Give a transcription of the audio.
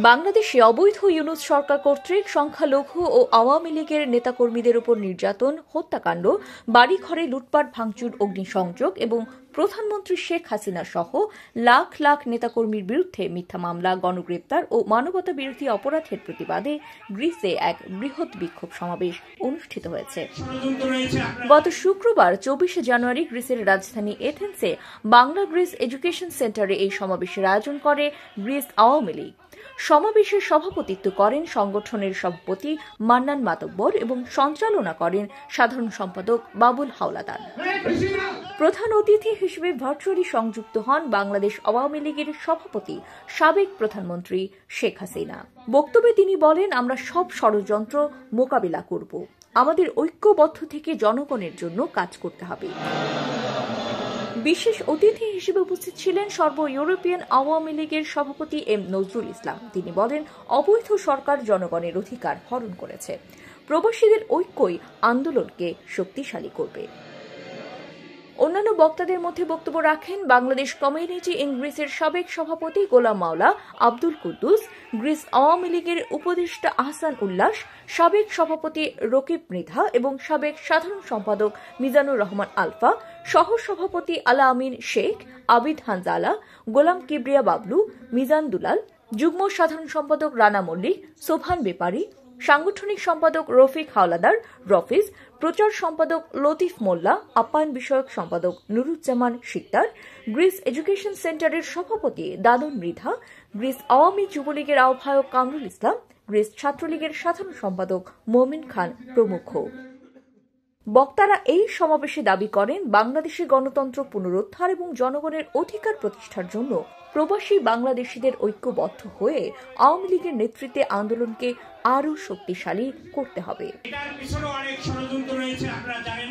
বাংলাদেশে অবৈধ ইউনূস সরকার কর্তৃক সংখ্যালঘু ও আওয়ামী লীগের নেতাকর্মীদের উপর নির্যাতন, হত্যাকাণ্ড, বাড়িঘরে লুটপাট, ভাঙচুর, অগ্নিসংযোগ এবং প্রধানমন্ত্রী শেখ হাসিনা সহ লাখ লাখ নেতাকর্মীর বিরুদ্ধে মিথ্যা মামলা, গণগ্রেপ্তার ও মানবতা বিরোধী অপরাধের প্রতিবাদে গ্রিসে এক বৃহৎ বিক্ষোভ সমাবেশ অনুষ্ঠিত হয়েছে। গত শুক্রবার 24 জানুয়ারি গ্রিসের রাজধানী এথেন্সে বাংলা গ্রিস এডুকেশন সেন্টারে এই সমাবেশের আয়োজন করে গ্রিস আওয়ামী লীগ। সমাবেশে সভাপতিত্ব করেন সংগঠনের সভাপতি মান্নান মাতব্বর এবং সঞ্চালনা করেন সাধারণ সম্পাদক বাবুল হাওলাদার। প্রধান অতিথি হিসেবে ভার্চুয়ালি সংযুক্ত হন বাংলাদেশ আওয়ামী লীগের সভাপতি সাবেক প্রধানমন্ত্রী শেখ হাসিনা। বক্তব্যে তিনি বলেন, আমরা সব ষড়যন্ত্র মোকাবিলা করব, আমাদের ঐক্যবদ্ধ থেকে জনগণের জন্য কাজ করতে হবে। বিশেষ অতিথি হিসেবে উপস্থিত ছিলেন সর্ব ইউরোপিয়ান আওয়ামী লীগের সভাপতি এম নজরুল ইসলাম। তিনি বলেন, অবৈধ সরকার জনগণের অধিকার হরণ করেছে, প্রবাসীদের ঐক্যই আন্দোলনকে শক্তিশালী করবে। অন্যান্য বক্তাদের মধ্যে বক্তব্য রাখেন বাংলাদেশ কমিউনিটি ইন গ্রিসের সাবেক সভাপতি গোলাম মাওলা আব্দুল কুদ্দুস, গ্রিস আওয়ামী লীগের উপদেষ্টা আহসান উল্লাস, সাবেক সভাপতি রকিব মৃধা এবং সাবেক সাধারণ সম্পাদক মিজানুর রহমান আলফা, সহ সভাপতি আলা আমিন শেখ, আবিদ হানজালা, গোলাম কিবরিয়া বাবলু, মিজান দুলাল, যুগ্ম সাধারণ সম্পাদক রানা মল্লিক, সোভান বেপারী, সাংগঠনিক সম্পাদক রফিক হাওলাদার রফিজ, প্রচার সম্পাদক লতিফ মোল্লা, আপ্যায়ন বিষয়ক সম্পাদক নুরুজ্জামান শিকদার, গ্রিস এডুকেশন সেন্টারের সভাপতি দাদন মৃধা, গ্রিস আওয়ামী যুবলীগের আহ্বায়ক কামরুল ইসলাম, গ্রিস ছাত্রলীগের সাধারণ সম্পাদক মোমিন খান প্রমুখ। বক্তারা এই সমাবেশে দাবি করেন, বাংলাদেশে গণতন্ত্র পুনরুদ্ধার এবং জনগণের অধিকার প্রতিষ্ঠার জন্য প্রবাসী বাংলাদেশিদের ঐক্যবদ্ধ হয়ে আওয়ামী লীগের নেতৃত্বে আন্দোলনকে আরও শক্তিশালী করতে হবে। এটার পিছনে অনেক ষড়যন্ত্র রয়েছে, আপনারা জানেন।